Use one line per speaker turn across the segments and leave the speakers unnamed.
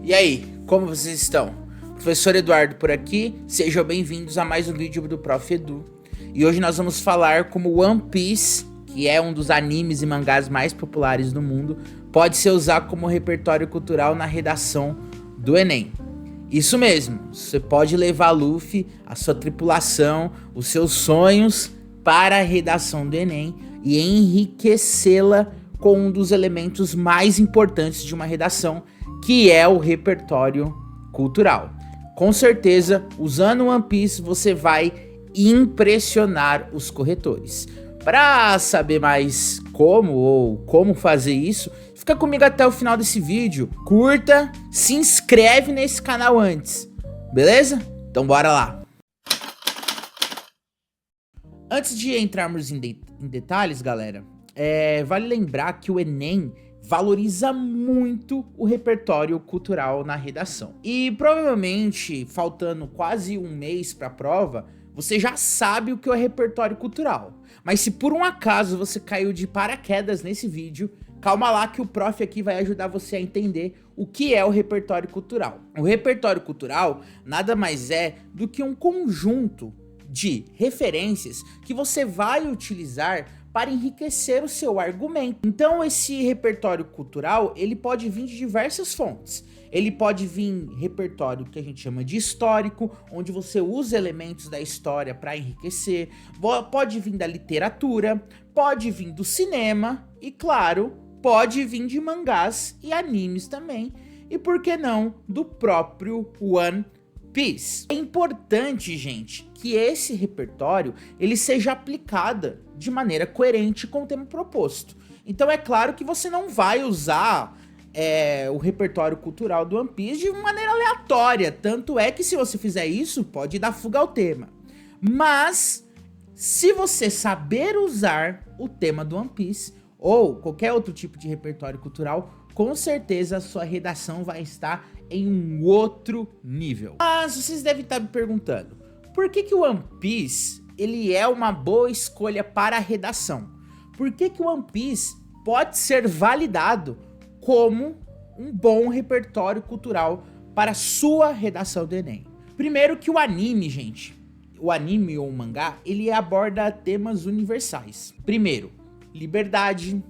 E aí, como vocês estão? Professor Eduardo por aqui, sejam bem-vindos a mais um vídeo do Prof. Edu. E hoje nós vamos falar como One Piece, que é um dos animes e mangás mais populares do mundo, pode ser usado como repertório cultural na redação do Enem. Isso mesmo, você pode levar Luffy, a sua tripulação, os seus sonhos para a redação do Enem e enriquecê-la com um dos elementos mais importantes de uma redação, que é o repertório cultural. Com certeza, usando One Piece, você vai impressionar os corretores. Para saber mais como fazer isso, fica comigo até o final desse vídeo, curta, se inscreve nesse canal antes, beleza? Então bora lá! Antes de entrarmos em detalhes, galera, vale lembrar que o Enem valoriza muito o repertório cultural na redação. E provavelmente, faltando quase um mês para a prova, você já sabe o que é o repertório cultural. Mas se por um acaso você caiu de paraquedas nesse vídeo, calma lá que o prof aqui vai ajudar você a entender o que é o repertório cultural. O repertório cultural nada mais é do que um conjunto de referências que você vai utilizar para enriquecer o seu argumento. Então esse repertório cultural, ele pode vir de diversas fontes. Ele pode vir repertório que a gente chama de histórico, onde você usa elementos da história para enriquecer. Pode vir da literatura, pode vir do cinema e, claro, pode vir de mangás e animes também. E por que não, do próprio One Piece. É importante, gente, que esse repertório ele seja aplicado de maneira coerente com o tema proposto. Então é claro que você não vai usar o repertório cultural do One Piece de maneira aleatória. Tanto é que se você fizer isso, pode dar fuga ao tema. Mas se você saber usar o tema do One Piece ou qualquer outro tipo de repertório cultural, com certeza a sua redação vai estar em um outro nível. Mas vocês devem estar me perguntando, por que o One Piece ele é uma boa escolha para a redação? Por que o One Piece pode ser validado como um bom repertório cultural para a sua redação do Enem? Primeiro que o anime, gente, o anime ou o mangá, ele aborda temas universais. Primeiro, liberdade,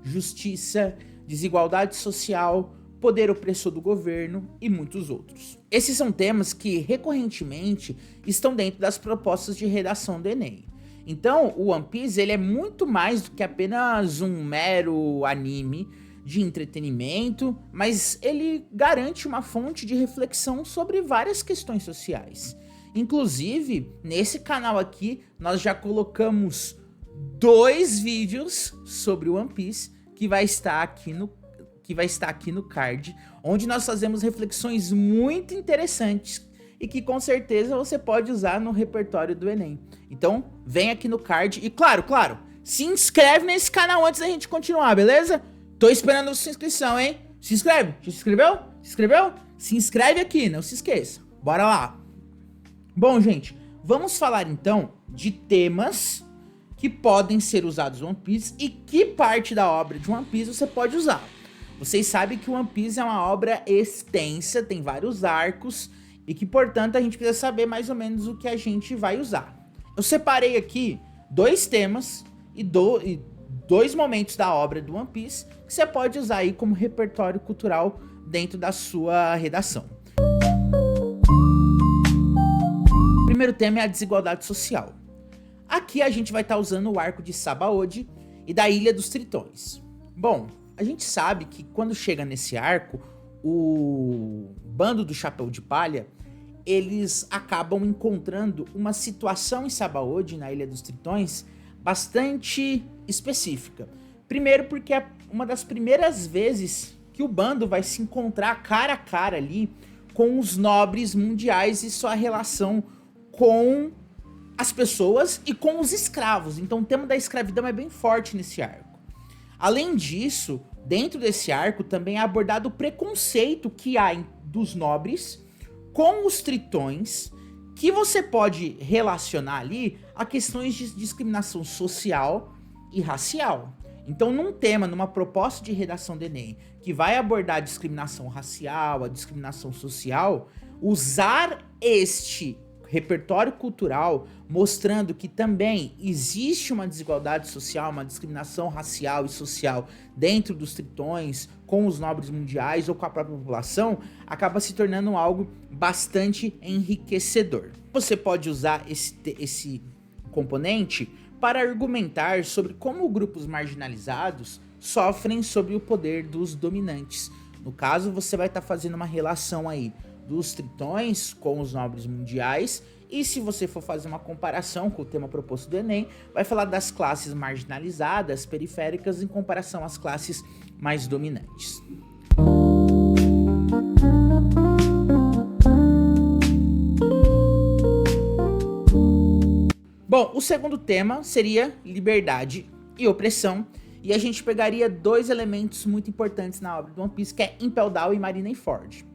justiça, desigualdade social, poder opressor do governo e muitos outros. Esses são temas que recorrentemente estão dentro das propostas de redação do Enem. Então, o One Piece ele é muito mais do que apenas um mero anime de entretenimento, mas ele garante uma fonte de reflexão sobre várias questões sociais. Inclusive, nesse canal aqui, nós já colocamos 2 vídeos sobre o One Piece que vai estar aqui no card, onde nós fazemos reflexões muito interessantes e que com certeza você pode usar no repertório do Enem. Então, vem aqui no card e claro, se inscreve nesse canal antes da gente continuar, beleza? Tô esperando a sua inscrição, hein? Se inscreve, já se inscreveu? Se inscreveu? Se inscreve aqui, não se esqueça. Bora lá. Bom, gente, vamos falar então de temas que podem ser usados no One Piece e que parte da obra de One Piece você pode usar. Vocês sabem que o One Piece é uma obra extensa, tem vários arcos e que, portanto, a gente precisa saber mais ou menos o que a gente vai usar. Eu separei aqui 2 temas e 2 momentos da obra do One Piece que você pode usar aí como repertório cultural dentro da sua redação. O primeiro tema é a desigualdade social. Aqui a gente vai estar usando o arco de Sabaody e da Ilha dos Tritões. Bom, a gente sabe que quando chega nesse arco, o bando do Chapéu de Palha, eles acabam encontrando uma situação em Sabaody, na Ilha dos Tritões, bastante específica. Primeiro porque é uma das primeiras vezes que o bando vai se encontrar cara a cara ali com os nobres mundiais e sua relação com as pessoas e com os escravos. Então o tema da escravidão é bem forte nesse arco. Além disso, dentro desse arco também é abordado o preconceito que há dos nobres com os tritões, que você pode relacionar ali a questões de discriminação social e racial. Então, numa proposta de redação do Enem, que vai abordar a discriminação racial, a discriminação social, usar este repertório cultural, mostrando que também existe uma desigualdade social, uma discriminação racial e social dentro dos tritões, com os nobres mundiais ou com a própria população, acaba se tornando algo bastante enriquecedor. Você pode usar esse componente para argumentar sobre como grupos marginalizados sofrem sob o poder dos dominantes. No caso, você vai estar fazendo uma relação aí dos tritões com os nobres mundiais, e se você for fazer uma comparação com o tema proposto do Enem, vai falar das classes marginalizadas, periféricas, em comparação às classes mais dominantes. Bom, o segundo tema seria liberdade e opressão, e a gente pegaria dois elementos muito importantes na obra do One Piece, que é Impel Down e Marineford.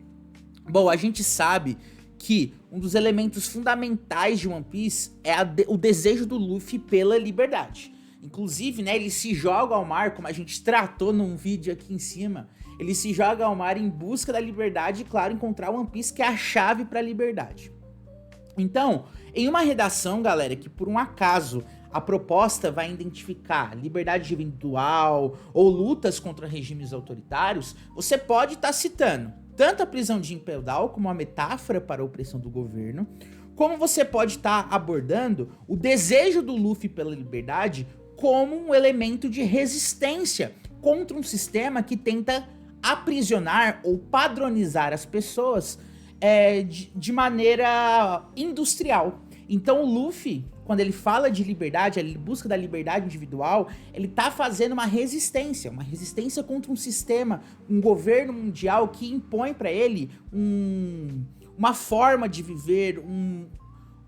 Bom, a gente sabe que um dos elementos fundamentais de One Piece é o desejo do Luffy pela liberdade. Inclusive, né, ele se joga ao mar, como a gente tratou num vídeo aqui em cima, ele se joga ao mar em busca da liberdade e, claro, encontrar o One Piece, que é a chave para a liberdade. Então, em uma redação, galera, que por um acaso a proposta vai identificar liberdade individual ou lutas contra regimes autoritários, você pode estar citando tanto a prisão de Impel Down como uma metáfora para a opressão do governo, como você pode estar abordando o desejo do Luffy pela liberdade como um elemento de resistência contra um sistema que tenta aprisionar ou padronizar as pessoas de maneira industrial. Então o Luffy, quando ele fala de liberdade, ele busca da liberdade individual, ele tá fazendo uma resistência contra um sistema, um governo mundial que impõe para ele uma forma de viver, um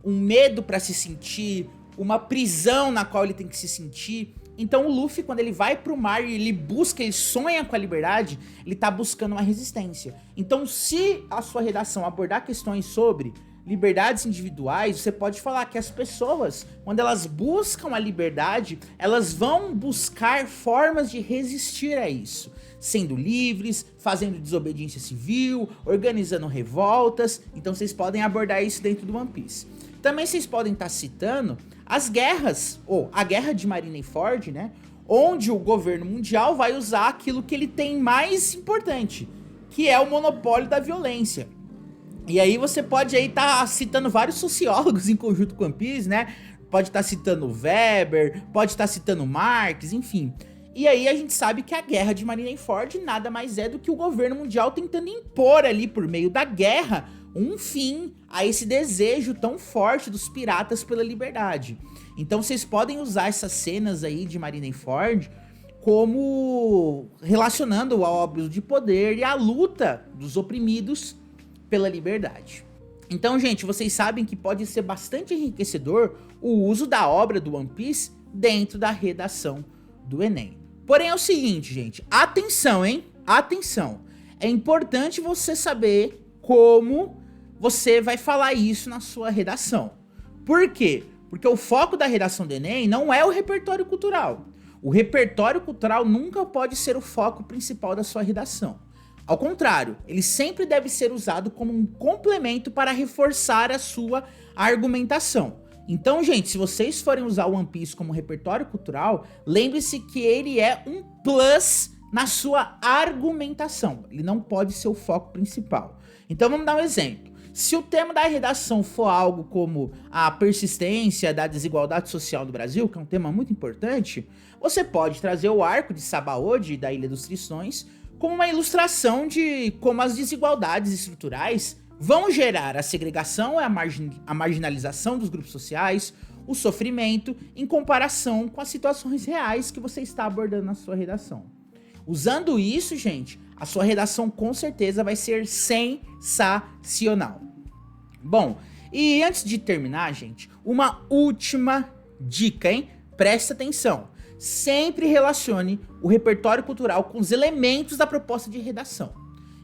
medo para se sentir, uma prisão na qual ele tem que se sentir. Então o Luffy, quando ele vai pro mar e ele sonha com a liberdade, ele tá buscando uma resistência. Então, se a sua redação abordar questões sobre liberdades individuais, você pode falar que as pessoas, quando elas buscam a liberdade, elas vão buscar formas de resistir a isso, sendo livres, fazendo desobediência civil, organizando revoltas. Então vocês podem abordar isso dentro do One Piece. Também vocês podem estar citando as guerras, ou a guerra de Marineford, né, onde o governo mundial vai usar aquilo que ele tem mais importante, que é o monopólio da violência. E aí você pode aí estar citando vários sociólogos em conjunto com One Piece, né? Pode estar citando Weber, pode estar citando Marx, enfim. E aí a gente sabe que a guerra de Marineford nada mais é do que o governo mundial tentando impor ali por meio da guerra um fim a esse desejo tão forte dos piratas pela liberdade. Então vocês podem usar essas cenas aí de Marineford como relacionando ao abuso de poder e a luta dos oprimidos pela liberdade. Então, gente, vocês sabem que pode ser bastante enriquecedor o uso da obra do One Piece dentro da redação do Enem. Porém é o seguinte, gente, atenção, hein? Atenção. É importante você saber como você vai falar isso na sua redação. Por quê? Porque o foco da redação do Enem não é o repertório cultural. O repertório cultural nunca pode ser o foco principal da sua redação. Ao contrário, ele sempre deve ser usado como um complemento para reforçar a sua argumentação. Então, gente, se vocês forem usar o One Piece como repertório cultural, lembre-se que ele é um plus na sua argumentação. Ele não pode ser o foco principal. Então, vamos dar um exemplo. Se o tema da redação for algo como a persistência da desigualdade social do Brasil, que é um tema muito importante, você pode trazer o arco de Sabaody, da Ilha dos Tritões, como uma ilustração de como as desigualdades estruturais vão gerar a segregação e a marginalização dos grupos sociais, o sofrimento, em comparação com as situações reais que você está abordando na sua redação. Usando isso, gente, a sua redação com certeza vai ser sensacional. Bom, e antes de terminar, gente, uma última dica, hein? Presta atenção. Sempre relacione o repertório cultural com os elementos da proposta de redação.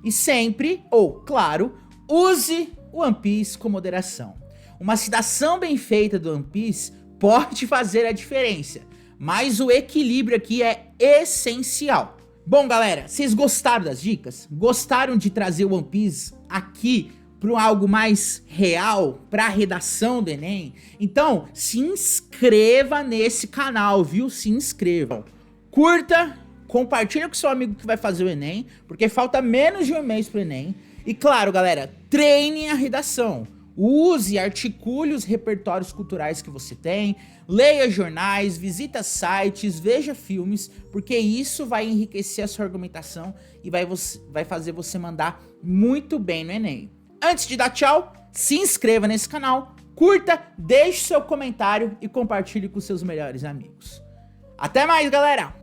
E sempre, ou claro, use o One Piece com moderação. Uma citação bem feita do One Piece pode fazer a diferença, mas o equilíbrio aqui é essencial. Bom, galera, vocês gostaram das dicas? Gostaram de trazer o One Piece aqui para algo mais real, para a redação do Enem? Então, se inscreva nesse canal, viu? Se inscrevam. Curta, compartilha com seu amigo que vai fazer o Enem, porque falta menos de um mês pro Enem. E claro, galera, treine a redação. Use e articule os repertórios culturais que você tem, leia jornais, visita sites, veja filmes, porque isso vai enriquecer a sua argumentação e vai fazer você mandar muito bem no Enem. Antes de dar tchau, se inscreva nesse canal, curta, deixe seu comentário e compartilhe com seus melhores amigos. Até mais, galera!